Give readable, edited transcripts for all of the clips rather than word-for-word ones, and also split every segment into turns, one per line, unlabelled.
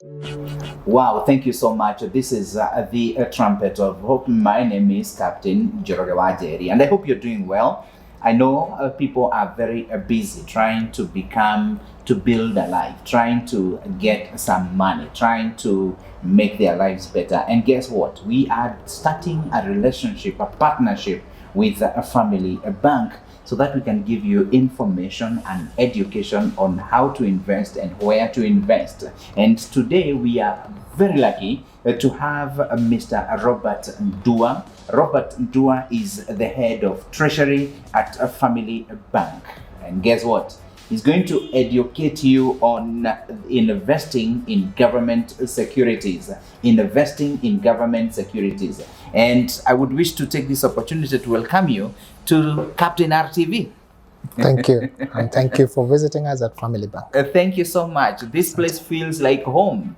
Wow, thank you so much. This is the trumpet of hope. My name is Captain Njoroge Wajeri, and I hope you're doing well. I know people are very busy trying to build a life, trying to get some money, trying to make their lives better. And guess what? We are starting a relationship, a partnership with a family, a bank, so that we can give you information and education on how to invest and where to invest. And today we are very lucky to have Mr. Robert Ndua. Robert Ndua is the head of Treasury at a Family Bank. And guess what? He's going to educate you on investing in government securities. Investing in government securities. And I would wish to take this opportunity to welcome you to Captain RTV.
Thank you. And thank you for visiting us at Family Bank.
Thank you so much. This place feels like home.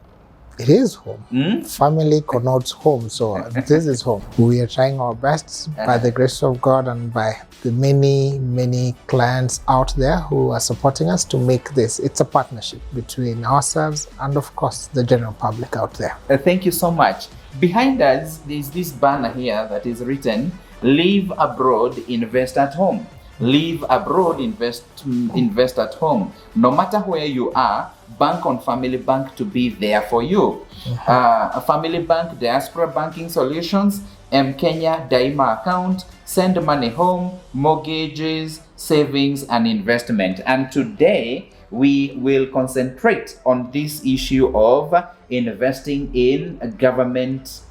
It is home. Family connotes home, so this is home. We are trying our best by the grace of God and by the many clients out there who are supporting us to make this. It's a partnership between ourselves and, of course, the general public out there.
Thank you so much. Behind us, there's this banner here that is written, "Live abroad, invest at home." Live abroad, invest at home. No matter where you are, bank on Family Bank to be there for you. A Family Bank Diaspora Banking Solutions, Kenya Daima account, send money home, mortgages, savings, and investment. And today we will concentrate on this issue of investing in government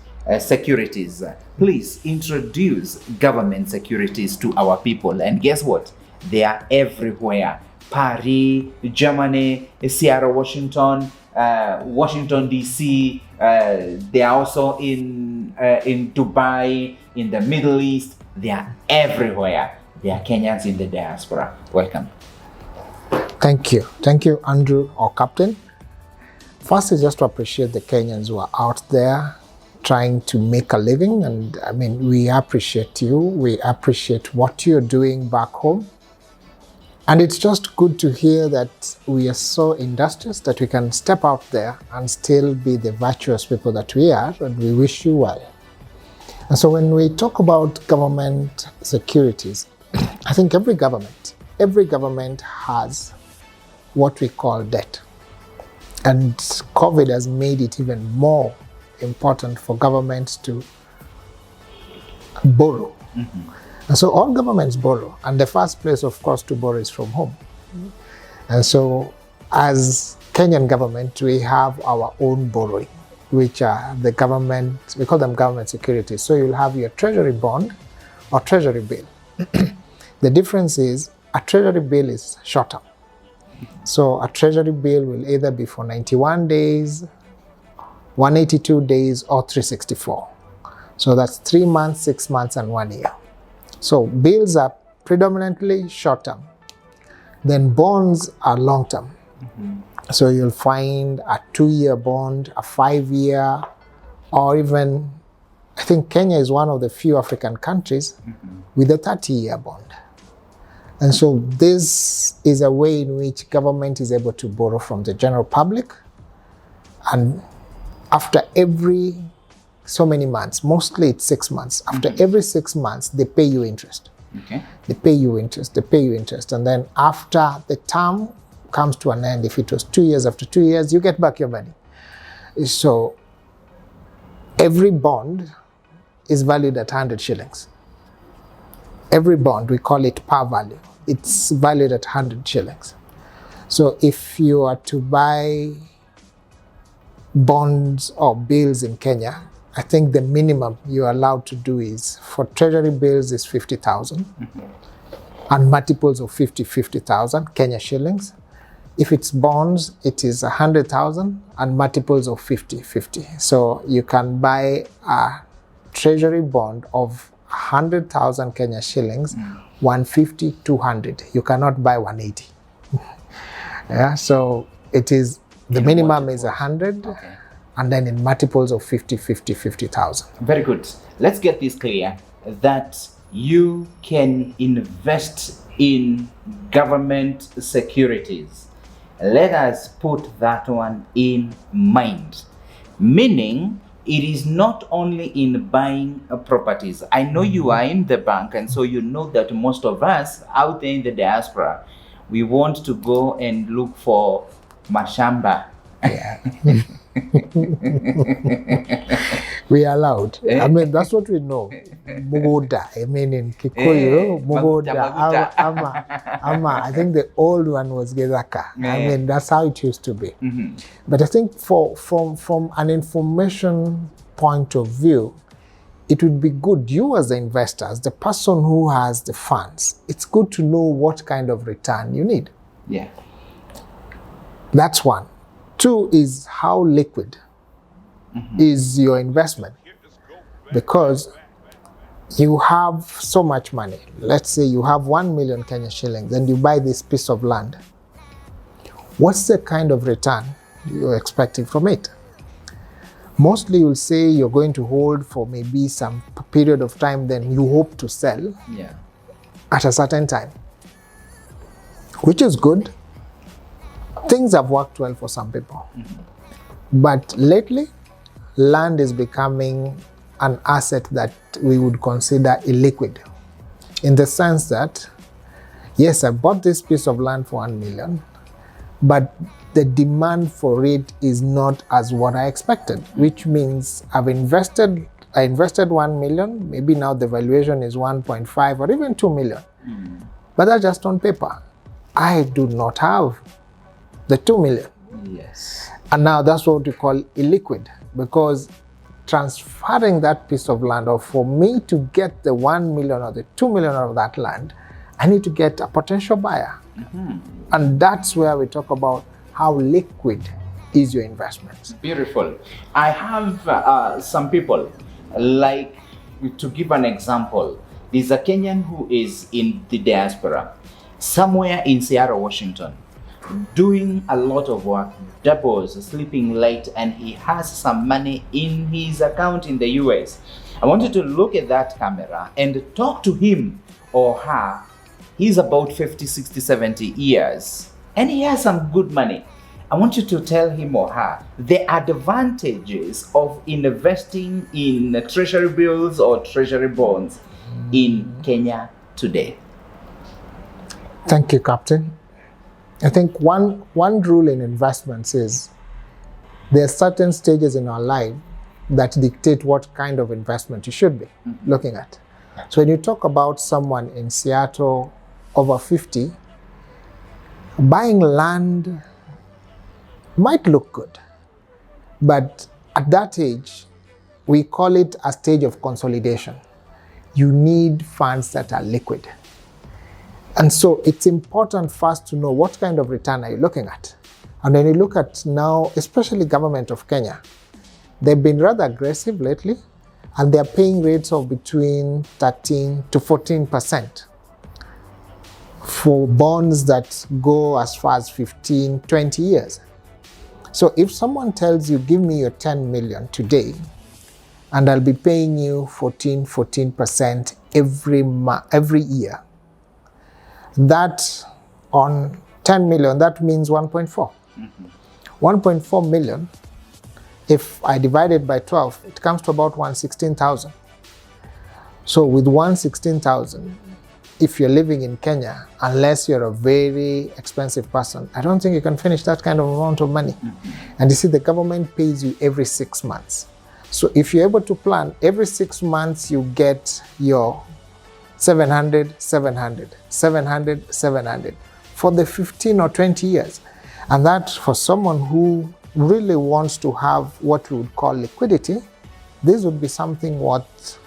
securities. Please introduce government securities to our people. And guess what? They are everywhere. Paris, Germany, Seattle, Washington, Washington DC. They are also in Dubai, in the Middle East. They are everywhere. They are Kenyans in the diaspora. Welcome.
Thank you. Thank you, Andrew or Captain. First is just to appreciate the Kenyans who are out there trying to make a living. And I mean, we appreciate you. We appreciate what you're doing back home. And it's just good to hear that we are so industrious that we can step out there and still be the virtuous people that we are, and we wish you well. And so when we talk about government securities, I think every government has what we call debt. And COVID has made it even more important for governments to borrow. And so all governments borrow, and the first place, of course, to borrow is from home. And so as Kenyan government, we have our own borrowing, which are the government, we call them government securities. So you'll have your treasury bond or treasury bill. The difference is a treasury bill is shorter. So a treasury bill will either be for 91 days, 182 days, or 364. So that's 3 months, 6 months, and 1 year. So bills are predominantly short-term. Then bonds are long-term. So you'll find a 2-year bond, a 5-year, or even, I think Kenya is one of the few African countries with a 30-year bond. And so this is a way in which government is able to borrow from the general public. And after every so many months, mostly it's 6 months. After every 6 months, they pay you interest. They pay you interest. And then after the term comes to an end, if it was 2 years, after 2 years, you get back your money. So every bond is valued at 100 shillings. Every bond, we call it par value. It's valued at 100 shillings. So if you are to buy bonds or bills in Kenya, I think the minimum you're allowed to do is, for treasury bills is 50,000 and multiples of 50,000 Kenya shillings. If it's bonds, it is 100,000 and multiples of 50. So you can buy a treasury bond of 100,000 Kenya shillings, 150, 200. You cannot buy 180. Yeah, so it is, the minimum is 100. And then in multiples of 50,000.
Very good. Let's get this clear, that you can invest in government securities. Let us put that one in mind. Meaning, it is not only in buying properties. I know you are in the bank, and so you know that most of us out there in the diaspora, we want to go and look for mashamba.
Yeah. We are allowed. I mean, that's what we know. Mugoda. I mean, in Kikuyu, Mugoda. Ama. I think the old one was Gezaka. I mean, that's how it used to be. But I think from an information point of view, it would be good, you as the investor, as the person who has the funds, it's good to know what kind of return you need.
Yeah.
That's one. Two is how liquid is your investment, because you have so much money. Let's say you have 1 million Kenya shillings and you buy this piece of land. What's the kind of return you're expecting from it? Mostly you'll say you're going to hold for maybe some period of time, then you hope to sell at a certain time, which is good. Things have worked well for some people. But lately, land is becoming an asset that we would consider illiquid, in the sense that, yes, I bought this piece of land for 1 million, but the demand for it is not as what I expected, which means I invested 1 million, maybe now the valuation is 1.5 or even 2 million. But that's just on paper. I do not have the 2 million.
Yes.
And now that's what we call illiquid, because transferring that piece of land, or for me to get the 1 million or the 2 million out of that land, I need to get a potential buyer. And that's where we talk about how liquid is your investment.
Beautiful. I have some people, like, to give an example, there's a Kenyan who is in the diaspora, somewhere in Seattle, Washington, doing a lot of work, doubles, sleeping late, and he has some money in his account in the US. I want you to look at that camera and talk to him or her. He's about 50, 60, 70 years, and he has some good money. I want you to tell him or her the advantages of investing in treasury bills or treasury bonds in Kenya today.
Thank you, Captain. I think one rule in investments is there are certain stages in our life that dictate what kind of investment you should be looking at. So when you talk about someone in Seattle over 50, buying land might look good, but at that age, we call it a stage of consolidation. You need funds that are liquid. And so it's important first to know what kind of return are you looking at. And when you look at now, especially Government of Kenya, they've been rather aggressive lately, and they're paying rates of between 13 to 14% for bonds that go as far as 15, 20 years. So if someone tells you, give me your 10 million today, and I'll be paying you 14% every year, that on 10 million, that means 1.4. 1.4 million, if I divide it by 12, it comes to about 116,000. So with 116,000, if you're living in Kenya, unless you're a very expensive person, I don't think you can finish that kind of amount of money. And you see, the government pays you every 6 months. So if you're able to plan, every 6 months you get your 700, 700, 700, 700 for the 15 or 20 years. And that, for someone who really wants to have what we would call liquidity, this would be something worth,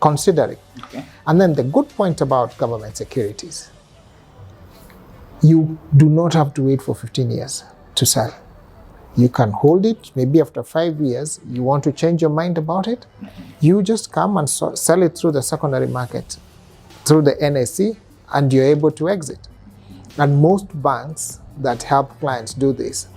considering.
Okay.
And then the good point about government securities, you do not have to wait for 15 years to sell. You can hold it. Maybe after 5 years, you want to change your mind about it. You just come and sell it through the secondary market, through the NSE, and you're able to exit. And most banks that help clients do this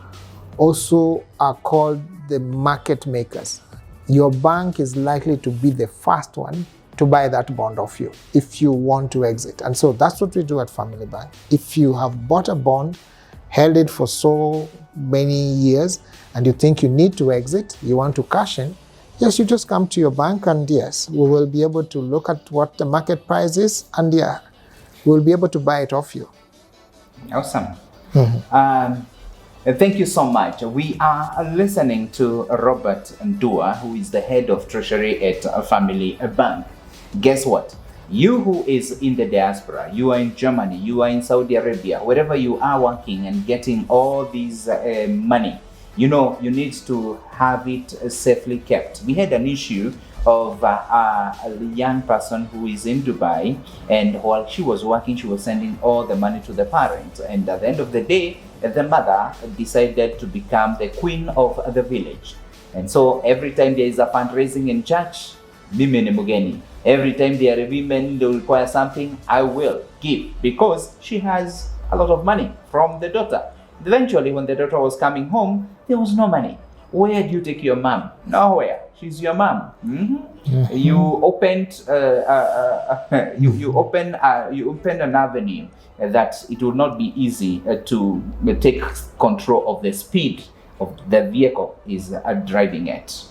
also are called the market makers. Your bank is likely to be the first one to buy that bond off you if you want to exit. And so that's what we do at Family Bank. If you have bought a bond held it for so many years, and you think you need to exit, you want to cash in, yes, you just come to your bank and yes, we will be able to look at what the market price is and yeah, we'll be able to buy it off you.
Awesome. Thank you so much. We are listening to Robert Ndua, who is the head of Treasury at Family Bank. Guess what? You who is in the diaspora, you are in Germany, you are in Saudi Arabia, wherever you are working and getting all these money, you know, you need to have it safely kept. We had an issue of a young person who is in Dubai, and while she was working, she was sending all the money to the parents. And at the end of the day, the mother decided to become the queen of the village. And so every time there is a fundraising in church, mimi ni mugeni. Every time there are women, they require something, I will give, because she has a lot of money from the daughter. Eventually, when the daughter was coming home, there was no money. Where do you take your mom? Nowhere. She's your mom. You opened you opened an avenue that it will not be easy to take control of the speed of the vehicle is driving at.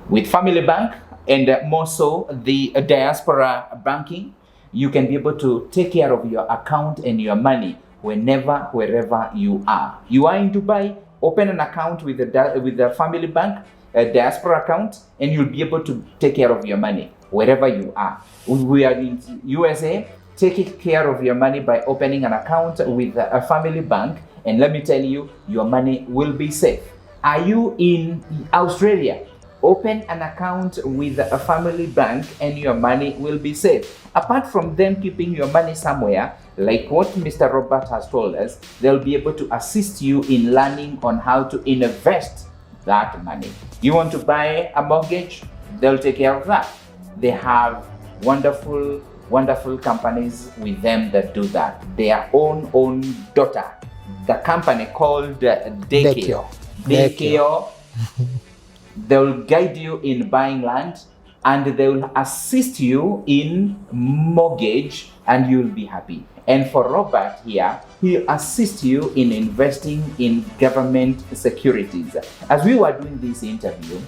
With Family Bank, and more so the diaspora banking, you can be able to take care of your account and your money wherever you are. You are in Dubai, open an account with the Family Bank, a diaspora account, and you'll be able to take care of your money wherever you are. We are in USA, take care of your money by opening an account with a Family Bank, and let me tell you, your money will be safe. Are you in Australia? Open an account with a Family Bank and your money will be safe. Apart from them keeping your money somewhere, like what Mr. Robert has told us, they'll be able to assist you in learning on how to invest that money. You want to buy a mortgage? They'll take care of that. They have wonderful companies with them that do that. Their own daughter, the company called Daycare. They will guide you in buying land, and they will assist you in mortgage, and you'll be happy. And for Robert here, he'll assist you in investing in government securities. As we were doing this interview,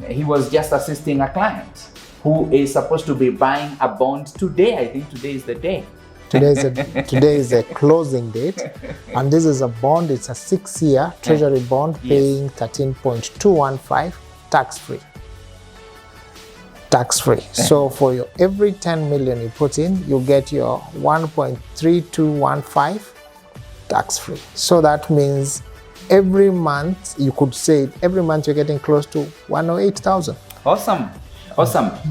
he was just assisting a client who is supposed to be buying a bond today. I think today is the day.
Today is a closing date, and this is a bond. It's a 6-year Treasury bond paying 13.215 tax-free. So for your every 10 million you put in, you get your 1.3215 tax-free. So that means every month, you could say every month you're getting close to 108,000.
Awesome.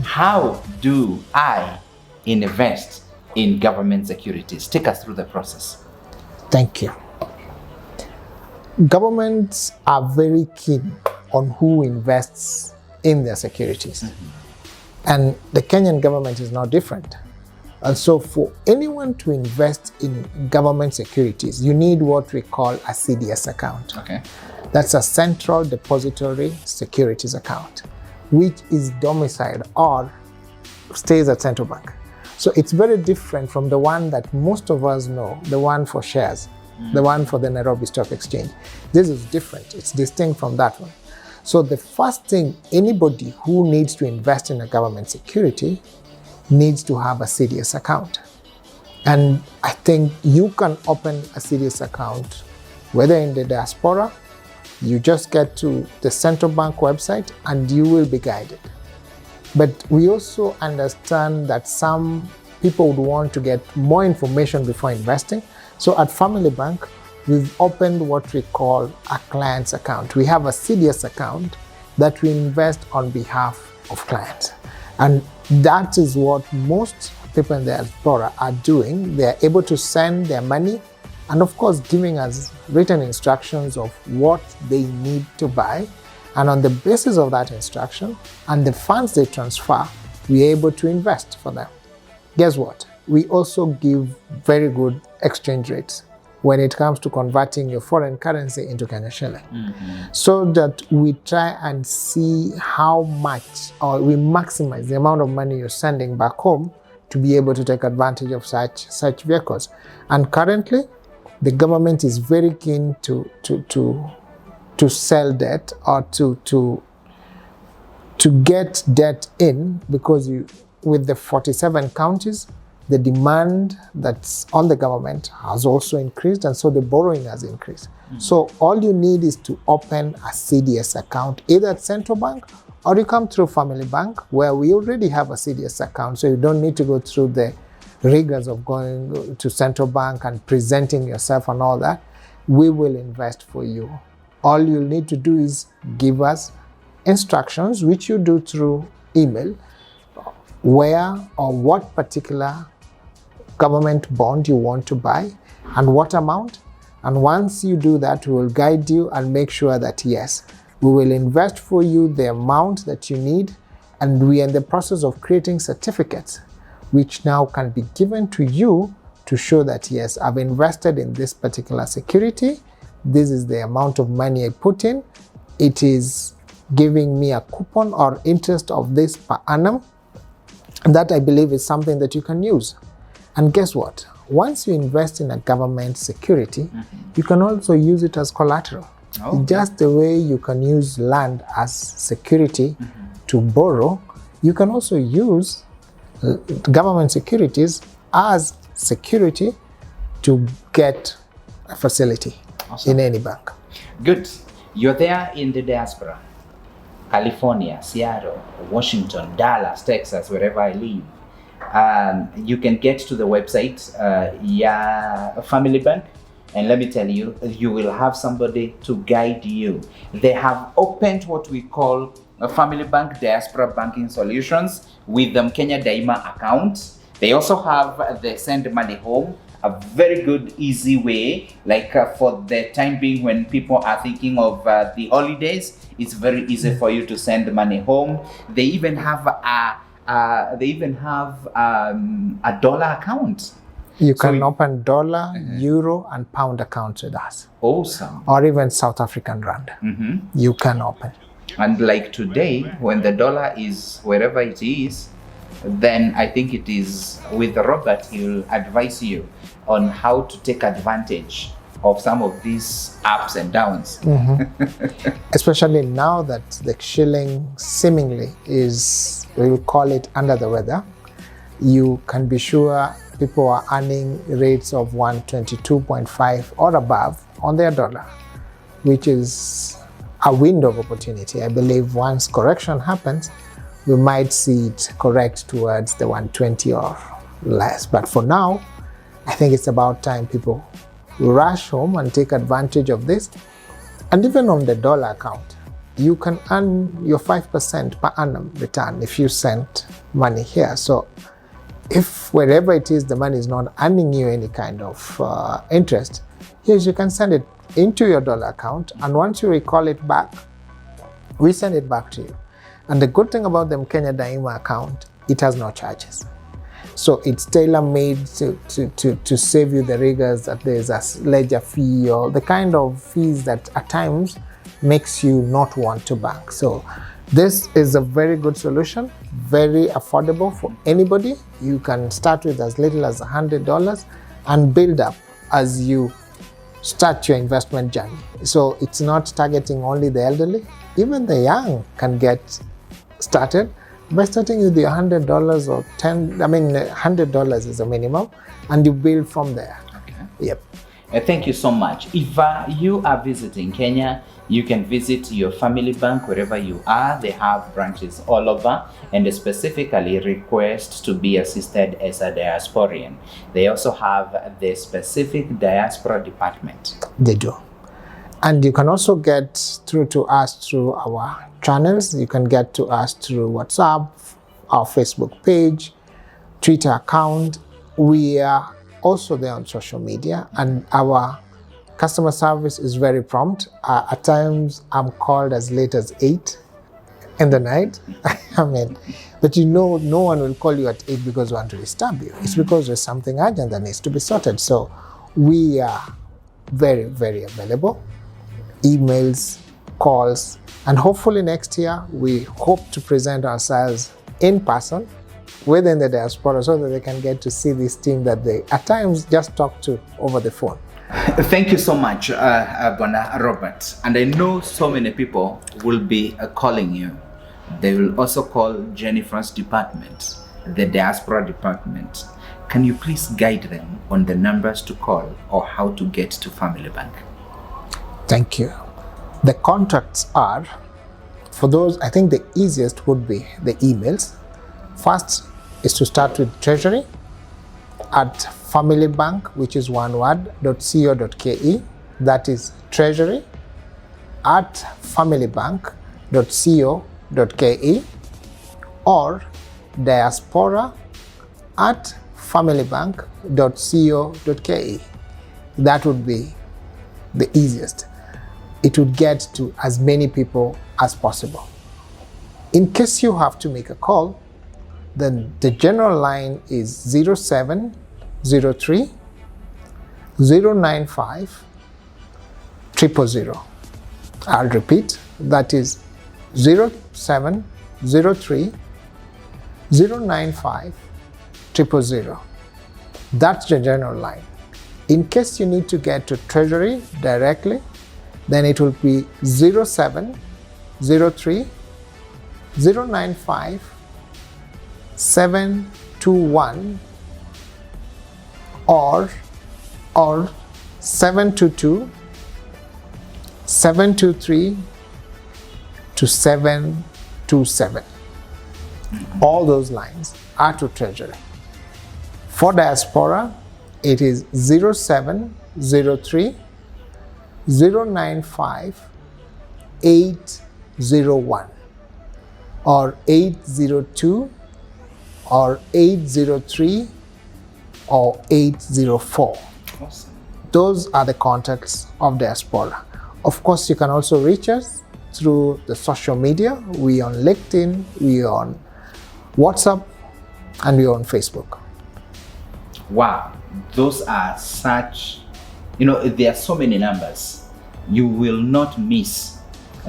How do I invest in government securities? Take us through the process.
Thank you. Governments are very keen on who invests in their securities. And the Kenyan government is no different. And so for anyone to invest in government securities, you need what we call a CDS account.
Okay.
That's a Central Depository Securities account, which is domiciled or stays at Central Bank. So it's very different from the one that most of us know, the one for shares, the one for the Nairobi Stock Exchange. This is different. It's distinct from that one. So the first thing, anybody who needs to invest in a government security needs to have a CDS account. And I think you can open a CDS account, whether in the diaspora, you just get to the Central Bank website and you will be guided. But we also understand that some people would want to get more information before investing. So at Family Bank, we've opened what we call a client's account. We have a CDS account that we invest on behalf of clients. And that is what most people in the diaspora are doing. They're able to send their money and of course giving us written instructions of what they need to buy. And on the basis of that instruction and the funds they transfer, we're able to invest for them. Guess what? We also give very good exchange rates when it comes to converting your foreign currency into Kenya shilling. So that we try and see how much, or we maximize the amount of money you're sending back home to be able to take advantage of such vehicles. And currently, the government is very keen to sell debt or to get debt in, because with the 47 counties, the demand that's on the government has also increased, and so the borrowing has increased. So all you need is to open a CDS account, either at Central Bank or you come through Family Bank, where we already have a CDS account, so you don't need to go through the rigors of going to Central Bank and presenting yourself and all that. We will invest for you. All you'll need to do is give us instructions, which you do through email, where or what particular government bond you want to buy and what amount. And once you do that, we will guide you and make sure that yes, we will invest for you the amount that you need. And we are in the process of creating certificates, which now can be given to you to show that yes, I've invested in this particular security. This is the amount of money I put in. It is giving me a coupon or interest of this per annum. And that, I believe, is something that you can use. And guess what? Once you invest in a government security, you can also use it as collateral. Okay. Just the way you can use land as security to borrow, you can also use government securities as security to get a facility in any bank.
Good. You're there in the diaspora. California, Seattle, Washington, Dallas, Texas, wherever I live. You can get to the website, Family Bank, and let me tell you, you will have somebody to guide you. They have opened what we call a Family Bank Diaspora Banking Solutions with them Kenya Daima account. They also have the Send Money Home, a very good, easy way, like for the time being when people are thinking of the holidays, it's very easy for you to send money home. They even have a dollar account.
You can open dollar, euro, and pound accounts with us.
Awesome.
Or even South African rand. You can open.
And like today, when the dollar is wherever it is, then I think it is with Robert, he'll advise you on how to take advantage of some of these ups and downs.
Especially now that the shilling seemingly is, we will call it, under the weather. You can be sure people are earning rates of 122.5 or above on their dollar, which is a window of opportunity. I believe once correction happens, we might see it correct towards the 120 or less. But for now, I think it's about time people rush home and take advantage of this. And even on the dollar account, you can earn your 5% per annum return if you send money here. So if wherever it is, the money is not earning you any kind of interest, yes, you can send it into your dollar account. And once you recall it back, we send it back to you. And the good thing about the Kenya Daima account, it has no charges. So it's tailor-made to save you the rigors that there's a ledger fee or the kind of fees that at times makes you not want to bank. So this is a very good solution, very affordable for anybody. You can start with as little as $100 and build up as you start your investment journey. So it's not targeting only the elderly. Even the young can get started by starting with the $100 or $100 is a minimum, and you build from there.
Okay.
Yep.
Thank you so much. If you are visiting Kenya, you can visit your Family Bank wherever you are. They have branches all over, and specifically request to be assisted as a diasporian. They also have the specific diaspora department.
They do. And you can also get through to us through our channels. You can get to us through WhatsApp, our Facebook page, Twitter account. We are also there on social media, and our customer service is very prompt. At times, I'm called as late as 8 in the night. But no one will call you at 8 because we want to disturb you. It's because there's something urgent that needs to be sorted. So we are very, very available. Emails, calls, and hopefully next year we hope to present ourselves in person within the diaspora so that they can get to see this team that they at times just talk to over the phone.
Thank you so much, Bwana Robert. And I know so many people will be calling you. They will also call Jennifer's department, the diaspora department. Can you please guide them on the numbers to call or how to get to Family Bank?
Thank you. The contacts are, for those, I think the easiest would be the emails. First is to start with Treasury at Family Bank, which is one word, .co.ke. That is Treasury at familybank.co.ke, or diaspora at familybank.co.ke. That would be the easiest. It would get to as many people as possible. In case you have to make a call, then the general line is 0703 095 000. I'll repeat, that is 0703 095 000. That's the general line. In case you need to get to Treasury directly, then it will be 0703 095 721 or 722 723 to 727. All those lines are to Treasury. For diaspora, it is 0703 095 801 or 802 or 803 or 804.
Awesome.
Those are the contacts of diaspora. Of course, you can also reach us through the social media. We on LinkedIn, we on WhatsApp, and we on Facebook.
Wow, those are such, there are so many numbers. You will not miss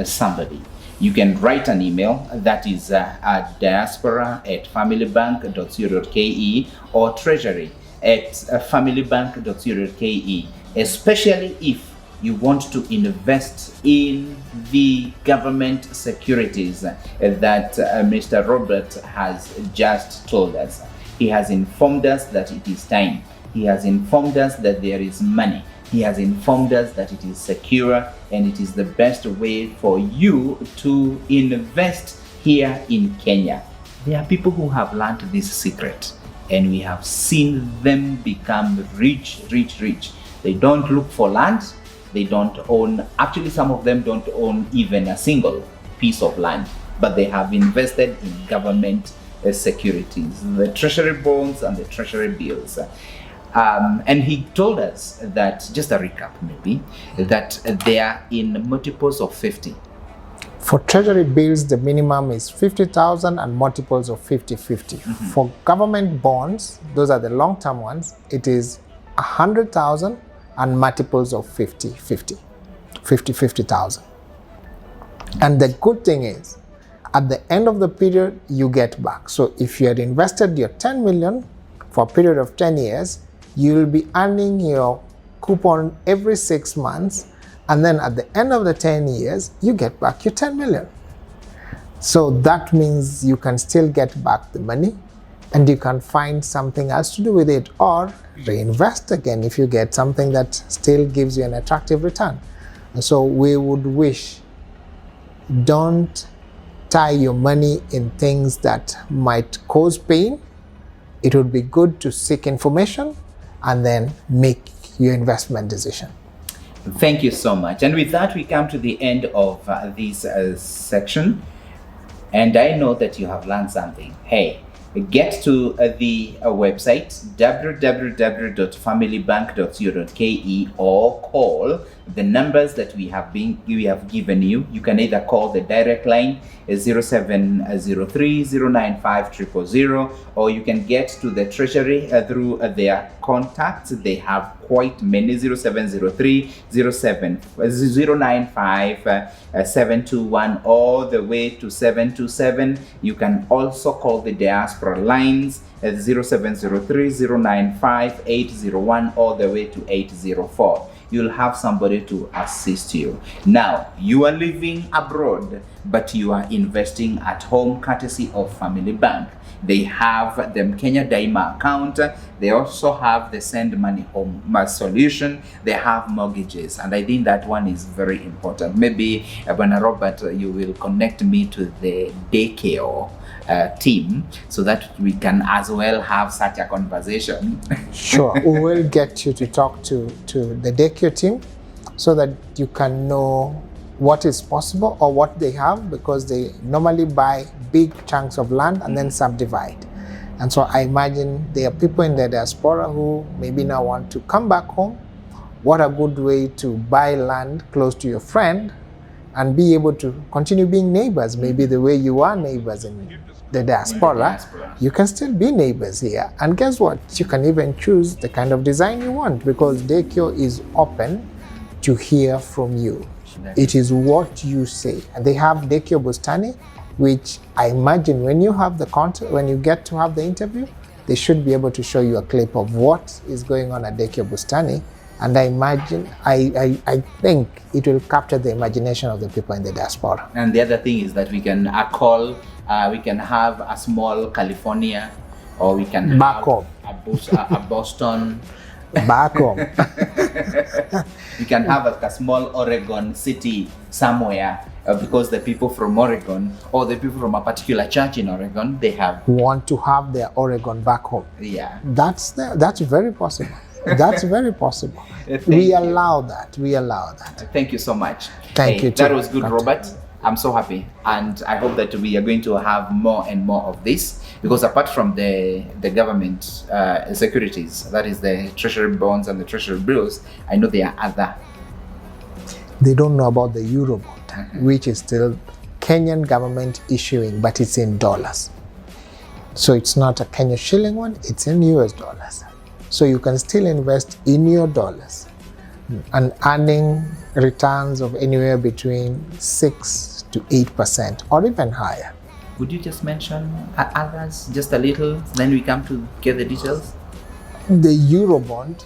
somebody. You can write an email that is at diaspora@familybank.co.ke or treasury@familybank.co.ke, especially if you want to invest in the government securities that Mr. Robert has just told us. He has informed us that it is time. He has informed us that there is money. He has informed us that it is secure and it is the best way for you to invest here in Kenya. There are people who have learned this secret and we have seen them become rich. They don't look for land. They don't own, actually some of them don't own even a single piece of land, but they have invested in government securities, the treasury bonds and the treasury bills. And he told us that, just a recap maybe, that they are in multiples of 50.
For treasury bills, the minimum is 50,000 and multiples of 50-50. For government bonds, those are the long-term ones, it is 100,000 and multiples of 50,000. And the good thing is, at the end of the period, you get back. So if you had invested your 10 million for a period of 10 years, you will be earning your coupon every 6 months. And then at the end of the 10 years, you get back your 10 million. So that means you can still get back the money and you can find something else to do with it or reinvest again if you get something that still gives you an attractive return. And so we would wish, don't tie your money in things that might cause pain. It would be good to seek information and then make your investment decision.
Thank you so much. And with that, we come to the end of this section. And I know that you have learned something. Hey, get to the website www.familybank.co.ke or call the numbers that we have given you. You can either call the direct line 0703 095 000, or you can get to the treasury through their contacts. They have quite many: 0703 095 721 all the way to 727. You can also call the diaspora lines at 0703 095 801 all the way to 804. you'll have somebody to assist you. Now, you are living abroad, but you are investing at home courtesy of Family Bank. They have the Kenya Daima account. They also have the send money home solution. They have mortgages, and I think that one is very important. Maybe Bwana Robert, you will connect me to the daycare team so that we can as well have such a conversation.
Sure, we will get you to talk to the daycare team so that you can know what is possible or what they have, because they normally buy big chunks of land and then subdivide. And so I imagine there are people in the diaspora who maybe now want to come back home. What a good way to buy land close to your friend and be able to continue being neighbors. Maybe the way you are neighbors in the diaspora, you can still be neighbors here. And guess what? You can even choose the kind of design you want, because daycare is open to hear from you. It is what you say. And they have daycare Bustani, which I imagine when you have the content, when you get to have the interview, they should be able to show you a clip of what is going on at daycare Bustani. And I imagine, I think it will capture the imagination of the people in the diaspora.
And the other thing is that we can we can have a small California, or we can
back
have
home.
a Boston.
Back home.
You can have a small Oregon city somewhere, because the people from Oregon, or the people from a particular church in Oregon, they
want to have their Oregon back home.
Yeah,
that's very possible. That's very possible. We allow that.
Thank you so much.
Thank you too.
That was good, Robert. I'm so happy, and I hope that we are going to have more and more of this, because apart from the government securities, that is the treasury bonds and the treasury bills, I know there are other.
They don't know about the Eurobond, which is still Kenyan government issuing, but it's in dollars. So it's not a Kenya shilling one, it's in US dollars. So you can still invest in your dollars and earning returns of anywhere between 6 to 8% or even higher.
Would you just mention others just a little, then we come to get the details?
The Eurobond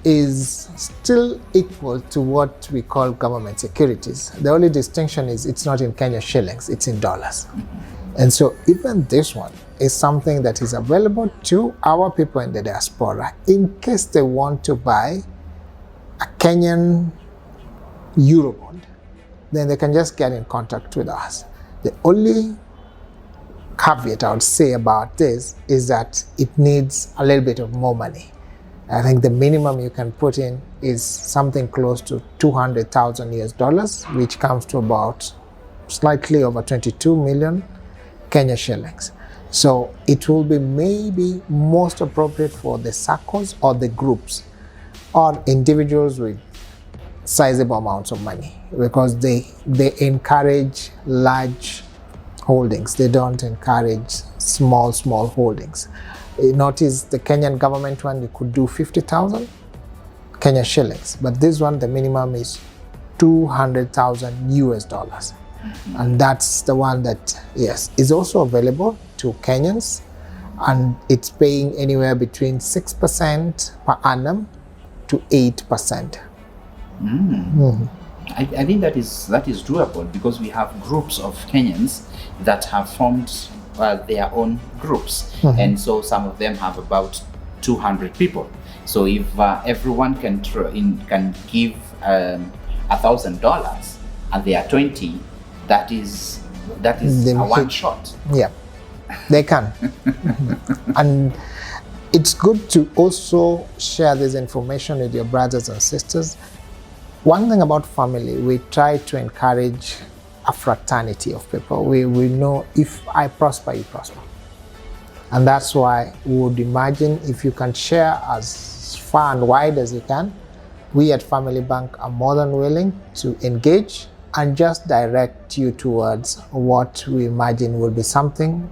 is still equal to what we call government securities. The only distinction is it's not in Kenya shillings, it's in dollars. Mm-hmm. And so even this one is something that is available to our people in the diaspora in case they want to buy a Kenyan Eurobond, then they can just get in contact with us. The only caveat I would say about this is that it needs a little bit of more money. I think the minimum you can put in is something close to 200,000 US dollars, which comes to about slightly over 22 million Kenya shillings. So it will be maybe most appropriate for the SACCOs or the groups or individuals with sizable amounts of money, because they encourage large holdings. They don't encourage small holdings. You notice the Kenyan government one, you could do 50,000 Kenya shillings, but this one, the minimum is 200,000 US dollars. And that's the one that, yes, is also available to Kenyans, and it's paying anywhere between 6% per annum to 8%.
I think that is doable, because we have groups of Kenyans that have formed their own groups, and so some of them have about 200 people. So if everyone can give $1,000 and they are 20, that is a one shot.
Yeah, they can. And it's good to also share this information with your brothers and sisters. One thing about family, we try to encourage a fraternity of people. We know if I prosper, you prosper. And that's why we would imagine if you can share as far and wide as you can, we at Family Bank are more than willing to engage and just direct you towards what we imagine will be something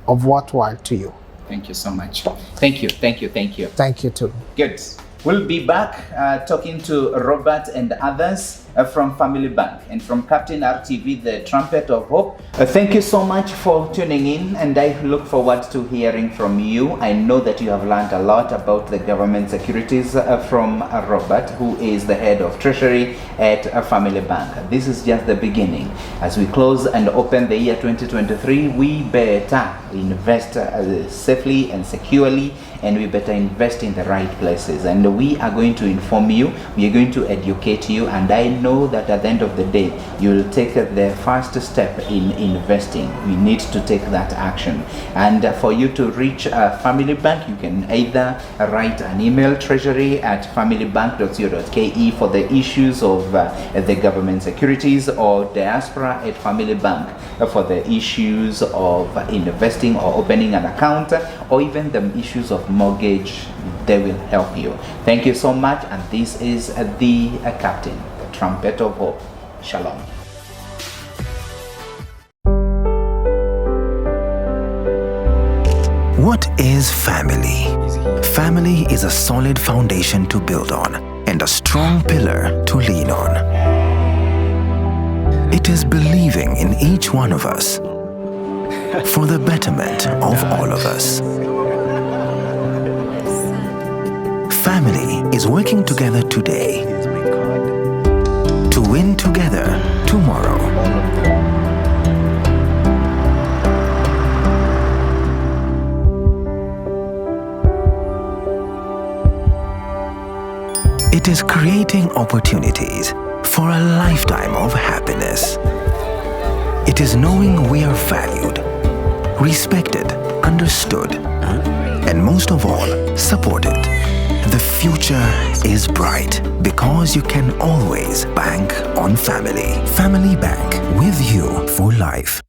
of worthwhile to you.
Thank you so much. Thank you.
Thank you too.
Good. We'll be back talking to Robert and others from Family Bank and from Captain RTV, the Trumpet of Hope. Thank you so much for tuning in, and I look forward to hearing from you. I know that you have learned a lot about the Government Securities from Robert, who is the head of Treasury at Family Bank. This is just the beginning. As we close and open the year 2023, we better invest safely and securely, and we better invest in the right places. And we are going to inform you, we are going to educate you, and I know that at the end of the day, you'll take the first step in investing. We need to take that action. And for you to reach Family Bank, you can either write an email, treasury@familybank.co.ke for the issues of the government securities, or diaspora@Family Bank for the issues of investing or opening an account, or even the issues of mortgage. They will help you. Thank you so much, and this is the Captain, the Trumpet of Hope. Shalom.
What is family? Family is a solid foundation to build on and a strong pillar to lean on. It is believing in each one of us for the betterment of all of us. Family is working together today to win together tomorrow. It is creating opportunities for a lifetime of happiness. It is knowing we are valued, respected, understood, and most of all, supported. The future is bright because you can always bank on family. Family Bank, with you for life.